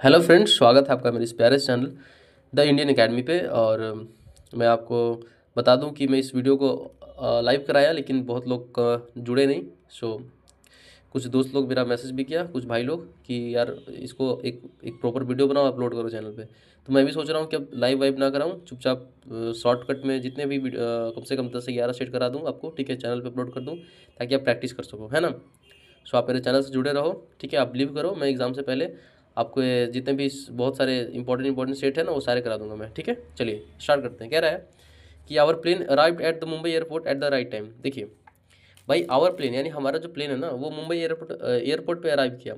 Hello friends, स्वागत है आपका मेरे इस प्यारे से चैनल द इंडियन एकेडमी पे। और मैं आपको बता दूं कि मैं इस वीडियो को लाइव कराया, लेकिन बहुत लोग जुड़े नहीं। सो कुछ दोस्त लोग मेरा मैसेज भी किया, कुछ भाई लोग, कि यार इसको एक एक प्रॉपर वीडियो बनाओ, अपलोड करो चैनल पे। तो मैं भी सोच रहा हूँ कि अब लाइव वाइव ना कराऊँ, चुपचाप शॉर्टकट में जितने भी कम से कम 10 से 11 सेट करा दूँ आपको, ठीक है, चैनल पे अपलोड कर दूँ ताकि आप प्रैक्टिस कर सको, है ना। सो आप मेरे चैनल से जुड़े रहो, ठीक है। आप बिलीव करो, मैं एग्ज़ाम से पहले आपको ये जितने भी बहुत सारे इंपॉर्टेंट सेट है ना, वो सारे करा दूंगा मैं, ठीक है। चलिए स्टार्ट करते हैं। कह रहा है कि our plane arrived at the Mumbai airport at the right time. देखिए भाई, आवर प्लेन यानी हमारा जो प्लेन है ना, वो मुंबई एयरपोर्ट पे अराइव किया।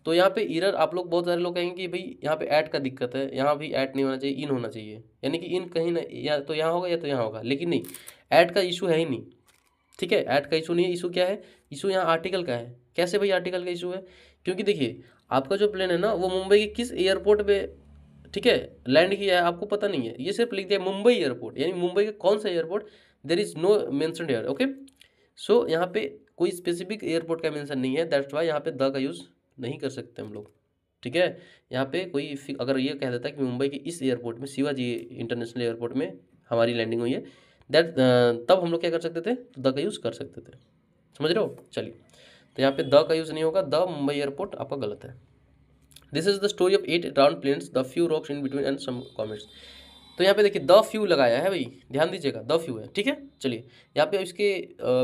तो यहाँ पे एरर, आप लोग बहुत सारे लोग कहेंगे कि भाई यहाँ पे ऐड का दिक्कत है, यहाँ भी ऐड नहीं होना चाहिए, इन होना चाहिए। यानी कि इन कहीं ना, या तो यहाँ होगा या तो यहाँ होगा, लेकिन नहीं, ऐड का इशू है ही नहीं, ठीक है। ऐड का इशू नहीं है। इशू क्या है? इशू यहाँ आर्टिकल का है। कैसे भाई आर्टिकल का इशू है? क्योंकि देखिए, आपका जो प्लेन है ना, वो मुंबई के किस एयरपोर्ट पे, ठीक है, लैंड किया है आपको पता नहीं है। ये सिर्फ लिख दिया मुंबई एयरपोर्ट, यानी मुंबई का कौन सा airport, there is no mention here, okay. So यहाँ पे कोई स्पेसिफिक एयरपोर्ट का मेंशन नहीं है, दैट्स वाई यहाँ पे द का यूज़ नहीं कर सकते हम लोग, ठीक है। यहाँ पे कोई अगर ये कह देता है कि मुंबई के इस एयरपोर्ट में, शिवाजी इंटरनेशनल एयरपोर्ट में हमारी लैंडिंग हुई है, दैट तब हम लोग क्या कर सकते थे, द का यूज़ कर सकते थे। समझ रहे हो? चलिए, तो यहाँ पे द का यूज़ नहीं होगा, द मुंबई एयरपोर्ट आपका गलत है। This is the story of 8 round planes, the few rocks in between and some comets. तो यहाँ पे देखिए द फ्यू लगाया है भाई, ध्यान दीजिएगा, द फ्यू है, ठीक है। चलिए, यहाँ पे इसके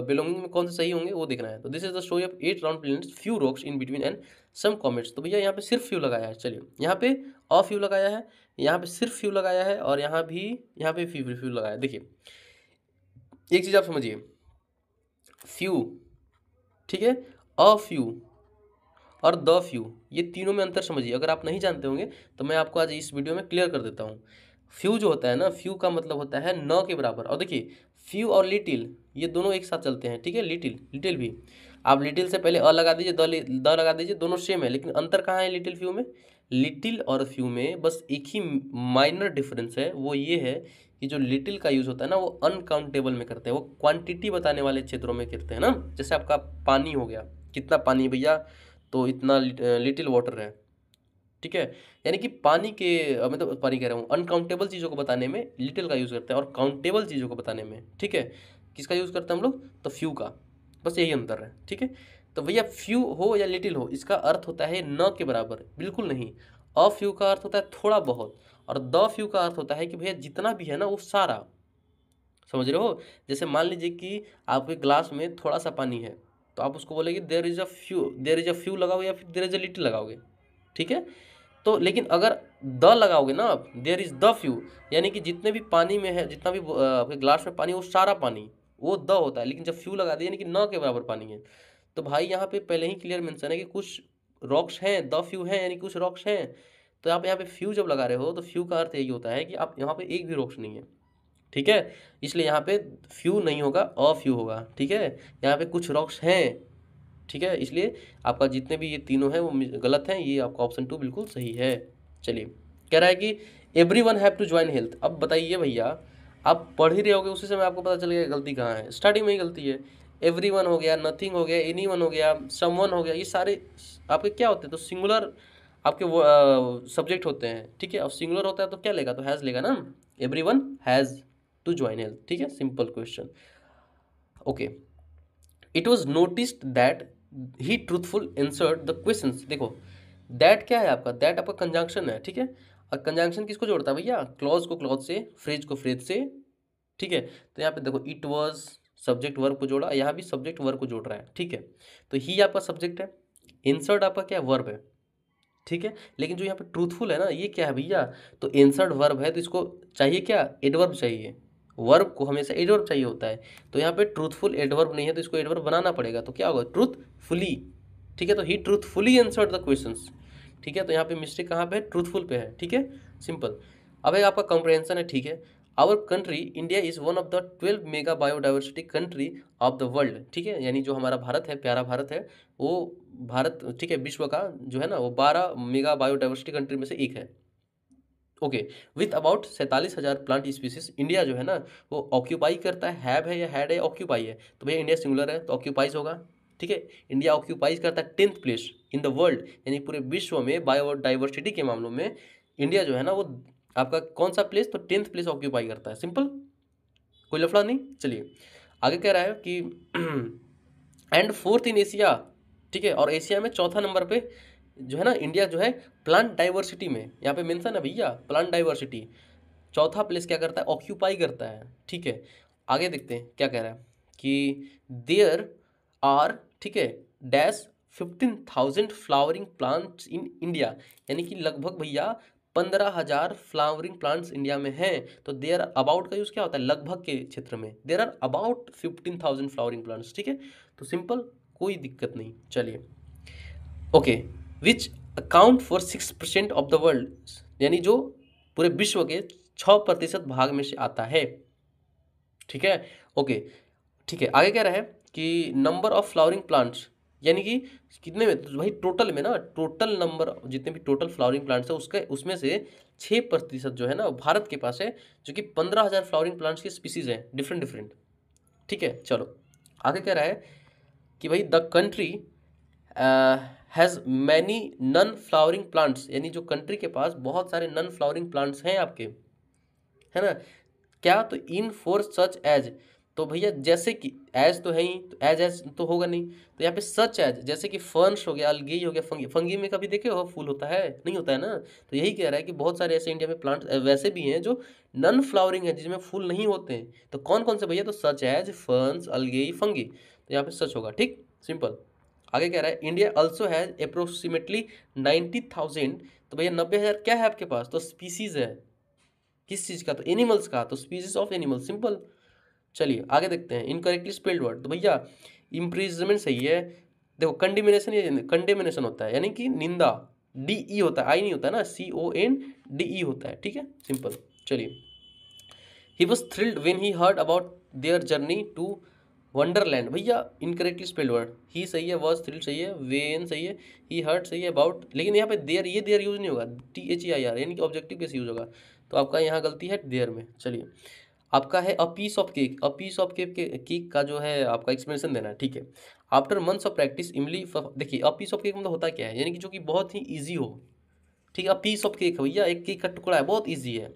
बिलोंगिंग में कौन से सही होंगे वो देखना है। तो this is the story of 8 round planes, few rocks in between and some comets. तो भैया यहाँ पे सिर्फ फ्यू लगाया है। चलिए, यहाँ पे अ फ्यू लगाया है, यहाँ पे सिर्फ फ्यू लगाया है, और यहाँ पे फ्यू फ्यू लगाया है। देखिए एक चीज़ आप समझिए, फ्यू, ठीक है, अ फ्यू और द फ्यू, ये तीनों में अंतर समझिए। अगर आप नहीं जानते होंगे तो मैं आपको आज इस वीडियो में क्लियर कर देता हूँ। फ्यू जो होता है ना, फ्यू का मतलब होता है न के बराबर। और देखिए, फ्यू और लिटिल ये दोनों एक साथ चलते हैं, ठीक है। लिटिल, लिटिल भी आप लिटिल से पहले अ लगा दीजिए, द लगा दीजिए, दोनों सेम है। लेकिन अंतर कहाँ है लिटिल फ्यू में? लिटिल और फ्यू में बस एक ही माइनर डिफरेंस है, वो ये है कि जो लिटिल का यूज़ होता है ना, वो अनकाउंटेबल में करते हैं, वो क्वांटिटी बताने वाले क्षेत्रों में करते हैं ना। जैसे आपका पानी हो गया, कितना पानी है भैया, तो इतना लिटिल वाटर है, ठीक है। यानी कि पानी के मतलब पानी कह रहा हूँ, अनकाउंटेबल चीज़ों को बताने में लिटिल का यूज़ करते हैं, और काउंटेबल चीज़ों को बताने में, ठीक है, किसका यूज़ करते हैं हम लोग? तो फ्यू का। बस यही अंतर है, ठीक है। तो भैया फ्यू हो या लिटिल हो, इसका अर्थ होता है न के बराबर, बिल्कुल नहीं। अ फ्यू का अर्थ होता है थोड़ा बहुत, और द फ्यू का अर्थ होता है कि भैया जितना भी है ना वो सारा। समझ रहे हो? जैसे मान लीजिए कि आपके ग्लास में थोड़ा सा पानी है, तो आप उसको बोलेंगे there is a few, there is a few लगाओगे या फिर देयर इज अ लिटिल लगाओगे, ठीक है। तो लेकिन अगर द लगाओगे ना आप, देयर इज द फ्यू, यानी कि जितने भी पानी में है, जितना भी आपके ग्लास में पानी, वो सारा पानी, वो द होता है। लेकिन जब फ्यू लगा दिए यानी कि न के बराबर पानी है, तो भाई यहाँ पे पहले ही क्लियर मेंशन है कि कुछ रॉक्स हैं, द फ्यू हैं, यानी कुछ रॉक्स हैं। तो आप यहाँ पे फ्यू जब लगा रहे हो, तो फ्यू का अर्थ यही होता है कि आप यहाँ पे एक भी रॉक्स नहीं है, ठीक है। इसलिए यहाँ पे फ्यू नहीं होगा, अ फ्यू होगा, ठीक है। यहाँ पे कुछ रॉक्स हैं, ठीक है। इसलिए आपका जितने भी ये तीनों हैं वो गलत हैं, ये आपका ऑप्शन 2 बिल्कुल सही है। चलिए, कह रहा है कि every one have to join health. अब बताइए भैया, आप पढ़ ही रहे होगे, उसी समय आपको पता चलेगा गलती कहाँ है। स्टार्टिंग में ही गलती है। एवरी वन हो गया, नथिंग हो गया, एनी वन हो गया, समवन हो गया, ये सारे आपके क्या होते हैं? तो सिंगुलर आपके वो सब्जेक्ट होते हैं, ठीक है। और सिंगुलर होता है तो क्या लेगा? तो हैज़ लेगा ना। Every one has to join health, ठीक है, simple question, okay. It was noticed that he truthful insert the question. देखो, दैट क्या है आपका? दैट आपका कंजंक्शन है, ठीक है। और कंजंक्शन किसको जोड़ता है भैया? क्लॉज को क्लॉज से, फ्रेज को फ्रेज से, ठीक है। तो यहाँ पे देखो, इट वॉज सब्जेक्ट वर्ब को जोड़ा, यहाँ भी सब्जेक्ट वर्ब को जोड़ रहा है, ठीक है। तो ही आपका सब्जेक्ट है, इंसर्ट आपका क्या है? वर्ब है, ठीक है। लेकिन जो यहाँ पे ट्रूथफुल है ना, ये क्या है भैया? तो इंसर्ट वर्ब है, तो इसको चाहिए क्या? एडवर्ब चाहिए। वर्ब को हमेशा एडवर्ब चाहिए होता है। तो यहाँ पे ट्रूथफुल एडवर्ब नहीं है, तो इसको एडवर्ब बनाना पड़ेगा। तो क्या होगा? ट्रूथफुली, ठीक है। तो ही ट्रूथफुली आंसर्ड द क्वेश्चंस, ठीक है। तो यहाँ पे मिस्टेक कहाँ पे है? ट्रूथफुल पे है, ठीक है, सिंपल। अब एक आपका कॉम्प्रहेंशन है, ठीक है। Our country India is one of the 12 mega biodiversity country of the world, ठीक है। यानी जो हमारा भारत है, प्यारा भारत है, वो भारत, ठीक है, विश्व का जो है ना, वो 12 मेगा बायोडाइवर्सिटी कंट्री में से एक है, okay. With about 47,000 plant species, India जो है ना, वो ऑक्यूपाई करता है। हैव है या हैड है, ऑक्यूपाई है। तो भैया इंडिया सिंगुलर है तो ऑक्यूपाइज होगा, ठीक है। इंडिया ऑक्यूपाइज करता है 10th place, in the world, यानी पूरे विश्व में बायोडाइवर्सिटी के मामलों में इंडिया जो है ना वो आपका कौन सा प्लेस, तो 10th प्लेस ऑक्यूपाई करता है। सिंपल, कोई लफड़ा नहीं। चलिए आगे कह रहा है कि एंड 4th इन एशिया, ठीक है, और एशिया में 4था नंबर पे जो है ना इंडिया जो है प्लांट डाइवर्सिटी में, यहाँ पे मेंशन है भैया प्लांट डाइवर्सिटी, 4था प्लेस क्या करता है, ऑक्यूपाई करता है। ठीक है, आगे देखते हैं क्या कह रहा है कि देयर आर, ठीक है, dash 15,000 flowering plants in India, यानी कि लगभग भैया 15,000 फ्लावरिंग प्लांट्स इंडिया में हैं। तो देयर अबाउट का यूज़ क्या होता है, लगभग के क्षेत्र में, there are about 15,000 flowering plants. ठीक है, तो सिंपल, कोई दिक्कत नहीं। चलिए okay, which account for 6% of the world, यानी जो पूरे विश्व के 6% भाग में से आता है। ठीक है, ओके, ठीक है, आगे क्या रहा है कि नंबर ऑफ फ्लावरिंग प्लांट्स, यानी कि कितने में, तो भाई टोटल में ना, टोटल नंबर जितने भी टोटल फ्लावरिंग प्लांट्स है उसके उसमें से 6% जो है ना भारत के पास है, जो कि 15,000 फ्लावरिंग प्लांट्स की स्पीसीज हैं, डिफरेंट डिफरेंट। ठीक है, चलो आगे क्या रहा है कि भाई the country has many non flowering plants, यानी जो कंट्री के पास बहुत सारे नन फ्लावरिंग प्लांट्स हैं आपके, है ना, क्या, तो इन फोर सच एज, तो भैया जैसे कि एज तो है ही, तो एज तो होगा नहीं, तो यहाँ पे सच एज, जैसे कि फर्न्स हो गया, अलगी हो गया, फंगी, फंगी में कभी देखे हो फूल होता है, नहीं होता है ना, तो यही कह रहा है कि बहुत सारे ऐसे इंडिया में प्लांट वैसे भी हैं जो नन फ्लावरिंग है, जिसमें फूल नहीं होते हैं। तो कौन कौन से भैया, तो सच एज, फर्न्स, अलगी, फंगी, तो यहाँ पे सच होगा। ठीक, सिंपल। आगे कह रहा है इंडिया ऑल्सो हैज अप्रोक्सीमेटली 90,000, तो भैया 90,000 क्या है आपके पास, तो स्पीसीज है, किस चीज़ का, तो एनिमल्स का, तो स्पीसीज ऑफ एनिमल। सिंपल। चलिए आगे देखते हैं इनकरेक्टली स्पेल्ड वर्ड, तो भैया इम्प्रिजमेंट सही है। देखो कंडेमिनेशन, ये कंडेमिनेशन होता है, यानी कि निंदा, DE होता है, आई नहीं होता है ना, CONDE होता है। ठीक है, सिंपल। चलिए he was thrilled when he heard about their journey to wonderland, भैया इनकरेक्टली स्पेल्ड वर्ड, ही सही है, वॉज थ्रिल्ड सही है, वेन सही है, ही हर्ड सही है, अबाउट, लेकिन यहाँ पे देयर, ये देयर यूज नहीं होगा, THEIR, यानी कि ऑब्जेक्टिव कैसे यूज होगा, तो आपका यहाँ गलती है देयर में। चलिए आपका है a piece of cake, a piece of cake के केक का जो है आपका एक्सप्लेनेशन देना है। ठीक है, आफ्टर मंथ्स ऑफ प्रैक्टिस इमली, देखिए अ पीस ऑफ केक मतलब होता क्या है, यानी कि जो कि बहुत ही ईजी हो। ठीक है, अ पीस ऑफ केक है भैया, एक केक का टुकड़ा है, बहुत ईजी है।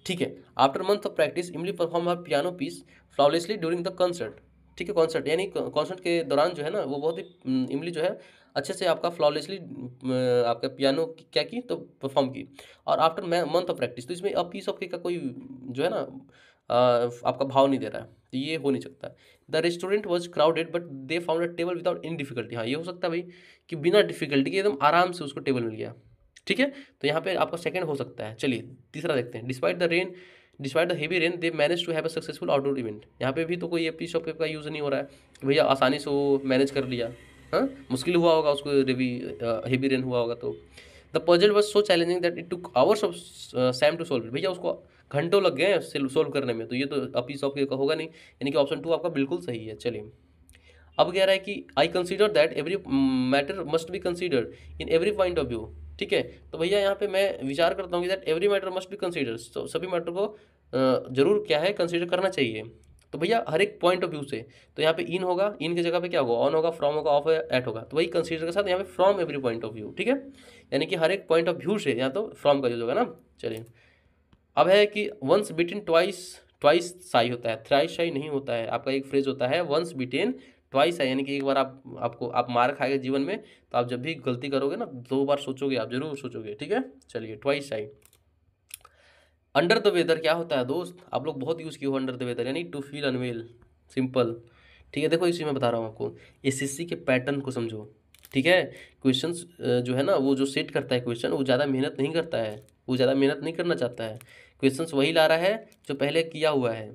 ठीक है, after month of practice Emily perform her piano piece flawlessly during the concert. ठीक है, कॉन्सर्ट यानी कॉन्सर्ट के दौरान जो है ना वो बहुत ही इमली जो है अच्छे से आपका फ्लॉलेसली आपका पियानो क्या की, तो परफॉर्म की। और आफ्टर मंथ ऑफ प्रैक्टिस, तो इसमें अ पीस ऑफ केक का कोई जो है ना आपका भाव नहीं दे रहा है, तो ये हो नहीं सकता। The restaurant was crowded but they found a table without any difficulty, हाँ ये हो सकता है भाई कि बिना डिफिकल्टी के एकदम आराम से उसको टेबल मिल गया। ठीक है, तो यहाँ पे आपका सेकंड हो सकता है। चलिए तीसरा देखते हैं, despite the heavy rain they manage to have a successful outdoor event, यहाँ पे भी तो कोई पीस ऑफ पेपर का यूज़ नहीं हो रहा है कि भैया आसानी से वो मैनेज कर लिया। हाँ, मुश्किल हुआ होगा उसको, हेवी रेन हुआ होगा तो। The puzzle was so challenging that it took hours of Sam to solve, भैया उसको घंटों लग गए हैं सोल्व करने में, तो ये तो अ पीस ऑफ पेपर होगा नहीं, यानी कि ऑप्शन 2 आपका बिल्कुल सही है। चलिए अब कह रहा है कि I consider that every matter must be considered in every point of view. ठीक है, तो भैया यहाँ पे मैं विचार करता हूँ कि that every matter must be consider, तो सभी मैटर को जरूर क्या है कंसिडर करना चाहिए। तो भैया हर एक पॉइंट ऑफ व्यू से, तो यहाँ पे इन होगा, इन की जगह पे क्या होगा, ऑन होगा, फ्रॉम होगा, ऑफ एट होगा, तो वही कंसिडर के साथ यहाँ पे from every point of view. ठीक है, यानी कि हर एक पॉइंट ऑफ व्यू से यहाँ तो फ्रॉम का यूज होगा ना। चलिए अब है कि वंस बिटेन ट्वाइस ट्वाइस साई होता है, थ्राइस साई नहीं होता है। आपका एक फ्रेज होता है वंस बिटेन ट्वाइस साई, यानी कि एक बार आप मार खाएंगे जीवन में, तो आप जब भी गलती करोगे ना 2 बार सोचोगे, आप जरूर सोचोगे। ठीक है, चलिए twice shy. Under the weather क्या होता है दोस्त, आप लोग बहुत यूज़ किए हो अंडर द वेदर, यानी टू फील अनवेल। सिंपल। ठीक है, देखो इसी में बता रहा हूँ आपको, SSC के पैटर्न को समझो। ठीक है, क्वेश्चंस जो है ना वो जो सेट करता है क्वेश्चन, वो ज़्यादा मेहनत नहीं करता है, वो ज़्यादा मेहनत नहीं करना चाहता है, क्वेश्चंस वही ला रहा है जो पहले किया हुआ है।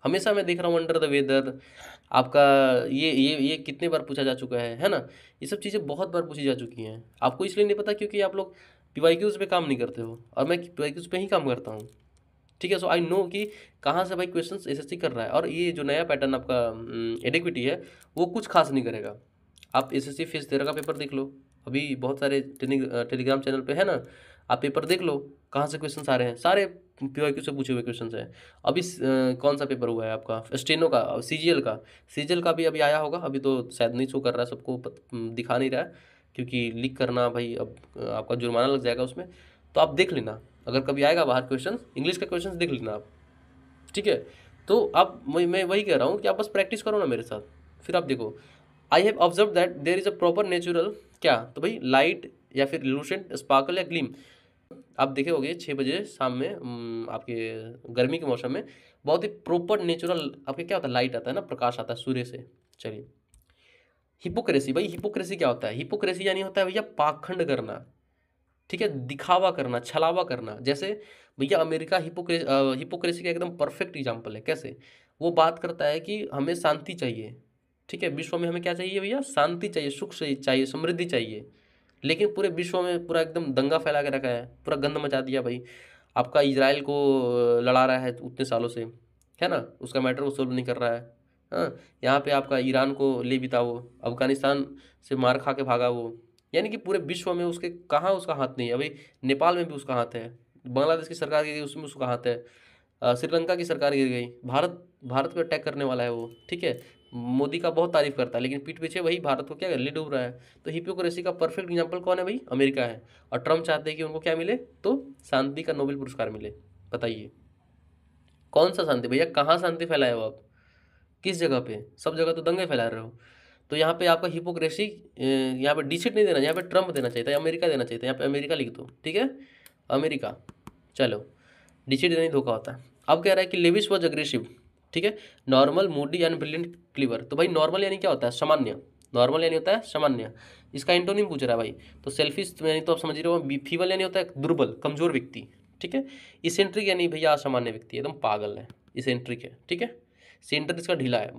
हमेशा मैं देख रहा हूँ अंडर द वेदर आपका, ये कितने बार पूछा जा चुका है ना, ये सब चीज़ें बहुत बार पूछी जा चुकी हैं। आपको इसलिए नहीं पता क्योंकि आप लोग PYQs पे काम नहीं करते हो, और मैं PYQs पे ही काम करता हूँ। ठीक है, सो आई नो कि कहाँ से भाई क्वेश्चंस SSC कर रहा है, और ये जो नया पैटर्न आपका एडिक्विटी है वो कुछ खास नहीं करेगा। आप SSC फेज 13 का पेपर देख लो, अभी बहुत सारे टेलीग्राम चैनल पे है ना, आप पेपर देख लो कहाँ से क्वेश्चंस आ रहे हैं, सारे PYQ से पूछे हुए क्वेश्चंस हैं। अभी कौन सा पेपर हुआ है आपका, स्टेनो का, CGL का भी अभी आया होगा, अभी तो शायद नहीं शो कर रहा है, सबको दिखा नहीं रहा है, क्योंकि लीक करना भाई अब आपका जुर्माना लग जाएगा उसमें। तो आप देख लेना, अगर कभी आएगा बाहर क्वेश्चन, इंग्लिश का क्वेश्चन देख लेना आप, ठीक है। तो आप मैं वही कह रहा हूँ कि आप बस प्रैक्टिस करो ना मेरे साथ, फिर आप देखो। I have observe that there is a proper natural क्या, तो भाई लाइट या फिर लूसेंट स्पार्कल या ग्लीम। आप देखे होगे 6 बजे शाम में आपके गर्मी के मौसम में बहुत ही प्रॉपर नेचुरल आपके क्या होता है, लाइट आता है ना, प्रकाश आता है सूर्य से। चलिए, हिपोक्रेसी, भाई हिपोक्रेसी क्या होता है? हिपोक्रेसी यानी होता है भैया पाखंड करना, ठीक है, दिखावा करना, छलावा करना। जैसे भैया अमेरिका हिपोक्रेसी का एकदम परफेक्ट एग्जाम्पल है। कैसे? वो बात करता है कि हमें शांति चाहिए, ठीक है, विश्व में हमें क्या चाहिए भैया? शांति चाहिए, सुख चाहिए, समृद्धि चाहिए। लेकिन पूरे विश्व में पूरा एकदम दंगा फैला के रखा है, पूरा गंद मचा दिया भाई। आपका इजराइल को लड़ा रहा है उतने सालों से, है ना, उसका मैटर वो सोल्व नहीं कर रहा है। हाँ, यहाँ पे आपका ईरान को ले बिता वो, अफगानिस्तान से मार खा के भागा वो। यानी कि पूरे विश्व में उसके कहाँ उसका हाथ नहीं है। अभी नेपाल में भी उसका हाथ है, बांग्लादेश की सरकार गिर गई उसमें उसका हाथ है, श्रीलंका की सरकार गिर गई, भारत भारत पे अटैक करने वाला है वो, ठीक है। मोदी का बहुत तारीफ करता है, लेकिन पीठ पीछे वही भारत को क्या ले डूब रहा है। तो हिपोक्रेसी का परफेक्ट एग्जांपल कौन है भाई? अमेरिका है। और ट्रम्प चाहते हैं कि उनको क्या मिले? तो शांति का नोबेल पुरस्कार मिले। बताइए कौन सा शांति भैया? कहाँ शांति फैलाए हो आप? किस जगह पे? सब जगह तो दंगे फैला रहे हो। तो यहाँ पे आपका हिपोक्रेसी, यहाँ पे डिजिट नहीं देना, यहाँ पे ट्रम्प देना चाहिए था, अमेरिका देना चाहिए था, यहाँ पे अमेरिका लिख दो, ठीक है, अमेरिका। चलो, डिजिट देना ही धोखा होता है। अब कह रहा है कि लेविस वॉज अग्रेसिव, ठीक है, normal moody and brilliant clever. तो भाई नॉर्मल यानी क्या होता है? सामान्य। नॉर्मल यानी होता है सामान्य। इसका एंटोनिम पूछ रहा है भाई। तो सेल्फिश यानी तो आप समझ रहे हो, फीवल यानी होता है दुर्बल कमजोर व्यक्ति, ठीक है। इसेंट्रिक यानी भैया असामान्य व्यक्ति, एकदम पागल है, इसेंट्रिक है, ठीक है। सेंटर इसका ढीला है,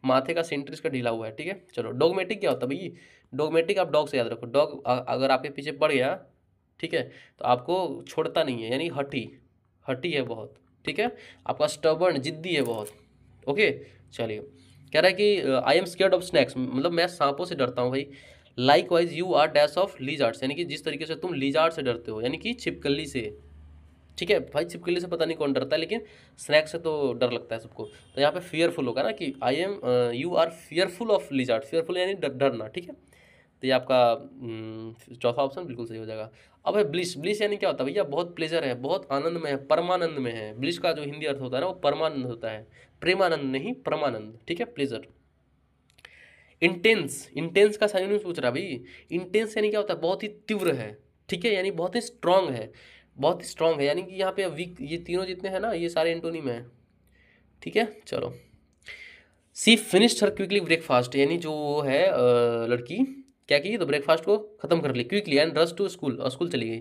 माथे का सेंटर इसका ढीला हुआ है, ठीक है। चलो, डॉगमेटिक क्या होता है भाई? डॉगमेटिक आप डॉग से याद रखो। डॉग अगर आपके पीछे पड़ गया, ठीक है, तो आपको छोड़ता नहीं है, यानी हठी, हठी है बहुत, ठीक है। आपका स्टबर्न, जिद्दी है बहुत। ओके, चलिए, कह रहा है कि I am scared of snakes, मतलब मैं सांपों से डरता हूँ भाई। Likewise you are dash of lizards, यानी कि जिस तरीके से तुम लीजार्ड से डरते हो, यानी कि छिपकली से, ठीक है भाई। छिपकली से पता नहीं कौन डरता है, लेकिन स्नैक से तो डर लगता है सबको। तो यहाँ पे फियरफुल होगा ना कि I am you are fearful of lizard, fearful यानी डरना, ठीक है। तो ये आपका चौथा ऑप्शन बिल्कुल सही हो जाएगा। अब है ब्लिस। ब्लिस यानी क्या होता है भैया? बहुत प्लेजर है, बहुत आनंद में है, परमानंद में है। ब्लिस का जो हिंदी अर्थ होता है ना, वो परमानंद होता है, प्रेमानंद नहीं, परमानंद, ठीक है, प्लेजर। इंटेंस, इंटेंस का साइनोनिम पूछ रहा भाई। इंटेंस यानी क्या होता है? बहुत ही तीव्र है, ठीक है, यानी बहुत ही स्ट्रांग है, बहुत ही स्ट्रांग है। यानी कि यहाँ पे वीक, ये तीनों जितने हैं ना, ये सारे एंटोनिम है, ठीक है। चलो, सी फिनिश्ड हर क्विकली ब्रेकफास्ट, यानी जो है लड़की क्या की, तो ब्रेकफास्ट को खत्म कर ली quickly and rush to school, और स्कूल चली गई।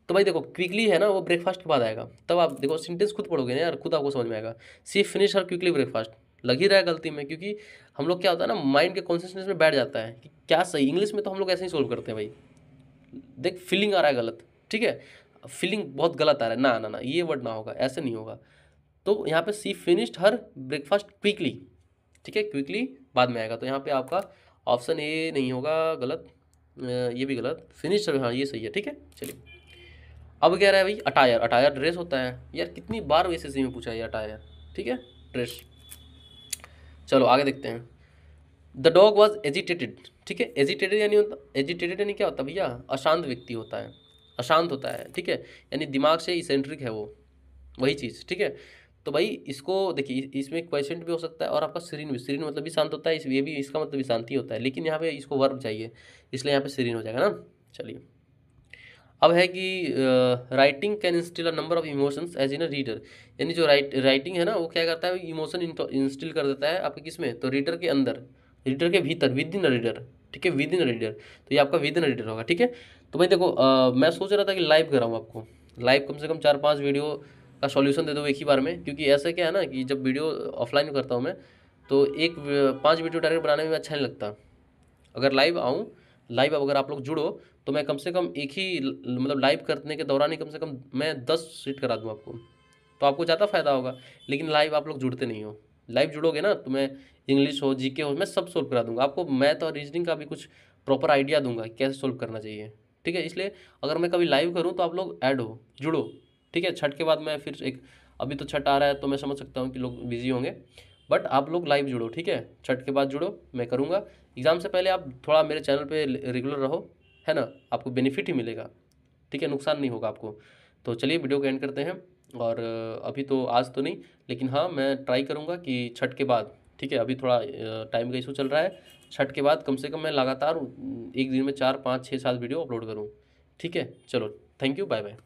तो भाई देखो, क्विकली है ना, वो ब्रेकफास्ट के बाद आएगा, तब आप देखो सेंटेंस खुद पढ़ोगे ना यार, खुद आपको समझ में आएगा। सी फिनिश हर क्विकली ब्रेकफास्ट, लग ही रहा है गलती में, क्योंकि हम लोग क्या होता है ना, माइंड के कॉन्सियसनेस में बैठ जाता है कि क्या सही। इंग्लिश में तो हम लोग ऐसे ही सोल्व करते हैं भाई। देख, फीलिंग आ रहा है गलत, ठीक है, फीलिंग बहुत गलत आ रहा है, ना ना ना, ये वर्ड ना होगा, ऐसे नहीं होगा। तो यहाँ पे सी फिनिश्ड हर ब्रेकफास्ट क्विकली, ठीक है, क्विकली बाद में आएगा। तो यहाँ पे आपका ऑप्शन ए नहीं होगा, गलत, ये भी गलत, फिनिश, हाँ ये सही है, ठीक है। चलिए, अब कह रहा है भाई अटायर। अटायर ड्रेस होता है यार, कितनी बार वैसे में पूछा है ये अटायर, ठीक है, ड्रेस। चलो आगे देखते हैं। द डॉग वॉज एजिटेटेड, ठीक है, एजिटेटेड यानी होता, एजिटेटेड यानी क्या होता है भैया? अशांत व्यक्ति होता है, अशांत होता है, ठीक है, यानी दिमाग से इसेंट्रिक है वो, वही चीज़, ठीक है। तो भाई इसको देखिए, इसमें क्वेश्चन भी हो सकता है, और आपका सीरीन भी, सीरीन मतलब भी शांत होता है, इस ये भी इसका मतलब भी शांति होता है, लेकिन यहाँ पे इसको वर्ब चाहिए, इसलिए यहाँ पे सीरीन हो जाएगा ना। चलिए, अब है कि writing can instil a number of emotions as in a reader, यानी जो राइटिंग है ना, वो क्या करता है, इमोशन इंस्टिल कर देता है आपके किस में? तो रीडर के अंदर, रीडर के भीतर, विद इन अ रीडर, ठीक है, विद इन अ रीडर। तो ये आपका विद इन अ रीडर होगा, ठीक है। तो भाई देखो, मैं सोच रहा था कि लाइव कराऊँ आपको, लाइव कम से कम 4-5 वीडियो का सॉल्यूशन दे दो एक ही बार में, क्योंकि ऐसा क्या है ना कि जब वीडियो ऑफलाइन करता हूँ मैं, तो 5 वीडियो डायरेक्ट बनाने में अच्छा नहीं लगता। अगर लाइव आऊँ, लाइव अगर आप लोग जुड़ो, तो मैं कम से कम एक ही मतलब लाइव करने के दौरान ही कम से कम मैं 10 सीट करा दूँ आपको, तो आपको ज़्यादा फायदा होगा। लेकिन लाइव आप लोग जुड़ते नहीं हो। लाइव जुड़ोगे ना, तो मैं इंग्लिश हो, जीके हो, मैं सब सोल्व करा दूंगा आपको। मैथ और रीजनिंग का भी कुछ प्रॉपर आइडिया दूंगा कैसे सोल्व करना चाहिए, ठीक है। इसलिए अगर मैं कभी लाइव करूँ तो आप लोग ऐड हो, जुड़ो, ठीक है। छठ के बाद मैं फिर एक, अभी तो छठ आ रहा है तो मैं समझ सकता हूँ कि लोग बिजी होंगे, बट आप लोग लाइव जुड़ो, ठीक है। छठ के बाद जुड़ो, मैं करूँगा एग्ज़ाम से पहले आप थोड़ा मेरे चैनल पे रेगुलर रहो, है ना, आपको बेनिफिट ही मिलेगा, ठीक है, नुकसान नहीं होगा आपको। तो चलिए वीडियो को एंड करते हैं। और अभी तो आज तो नहीं, लेकिन हाँ मैं ट्राई करूँगा कि छठ के बाद, ठीक है, अभी थोड़ा टाइम का इशू चल रहा है, छठ के बाद कम से कम मैं लगातार एक दिन में 4 5 6 7 वीडियो अपलोड करूँ, ठीक है। चलो, थैंक यू, बाय बाय।